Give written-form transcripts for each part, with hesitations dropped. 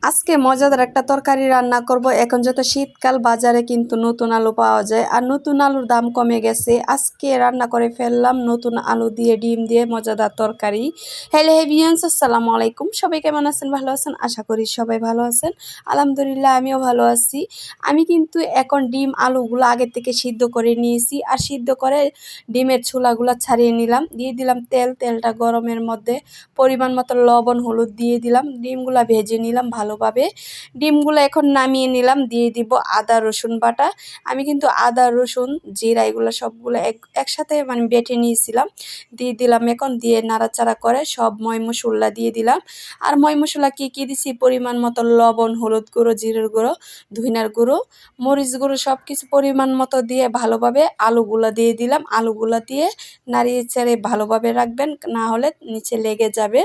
আজকে মজাদার একটা তরকারি রান্না করব। এখন যত শীতকাল বাজারে কিন্তু নতুন আলু পাওয়া যায় আর নতুন আলুর দাম কমে গেছে। আজকে রান্না করে ফেললাম নতুন আলু দিয়ে ডিম দিয়ে মজাদার তরকারি। হ্যালো হেভিয়ান্স, আসসালামু আলাইকুম। সবাই কেমন আছেন? ভালো আছেন? আশা করি সবাই ভালো আছেন। আলহামদুলিল্লাহ আমিও ভালো আছি। আমি কিন্তু এখন ডিম আলুগুলো আগে থেকে সিদ্ধ করে নিয়েছি আর সিদ্ধ করে ডিমের ছোলাগুলো ছাড়িয়ে নিলাম। দিয়ে দিলাম তেলটা গরমের মধ্যে পরিমাণ মতো লবণ হলুদ দিয়ে দিলাম। ডিমগুলো ভেজে নিলাম ভালোভাবে। ডিমগুলো এখন নামিয়ে নিলাম। দিয়ে দিব আদা রসুন বাটা। আমি কিন্তু আদা রসুন জিরা এগুলো সবগুলো একসাথে বেটে নিয়েছিলাম। দিয়ে দিলাম এখন, দিয়ে নাড়াচাড়া করে সব ময় মশলা দিয়ে দিলাম। আর ময় মশলা কী দিছি পরিমাণ মতো লবণ হলুদ গুঁড়ো জিরের গুঁড়ো ধনিয়ার গুঁড়ো মরিচ গুঁড়ো সব কিছু পরিমাণ মতো দিয়ে ভালোভাবে আলুগুলো দিয়ে দিলাম। আলুগুলো দিয়ে নাড়িয়ে চেড়ে ভালোভাবে রাখবেন, না হলে নিচে লেগে যাবে।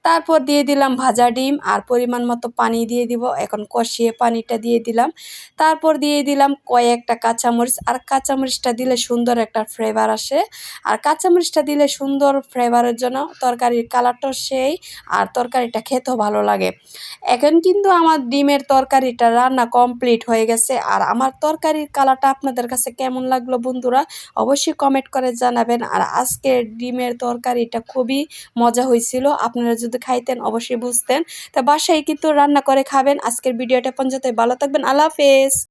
তারপর দিয়ে দিলাম ভাজা ডিম আর পরিমাণ মতো পানি দিয়ে দিব। এখন কষিয়ে পানিটা দিয়ে দিলাম। তারপর দিয়ে দিলাম কয়েকটা কাঁচামরিচ, আর কাঁচামরিচটা দিলে সুন্দর একটা ফ্লেভার আসে। আর কাঁচামরিচটা দিলে সুন্দর ফ্লেভারের জন্য তরকারির কালারটাও সেই, আর তরকারিটা খেতেও ভালো লাগে। এখন কিন্তু আমার ডিমের তরকারিটা রান্না কমপ্লিট হয়ে গেছে। আর আমার তরকারির কালারটা আপনাদের কাছে কেমন লাগলো বন্ধুরা অবশ্যই কমেন্ট করে জানাবেন। আর আজকের ডিমের তরকারিটা খুবই মজা হয়েছিল। আপনারা যদি খাইতেন অবশ্যই বুঝতেন। তা বাসায় কিন্তু রান্না করে খাবেন। আজকের ভিডিওটা পর্যন্ত ভালো থাকবেন। আল্লাহ হাফেজ।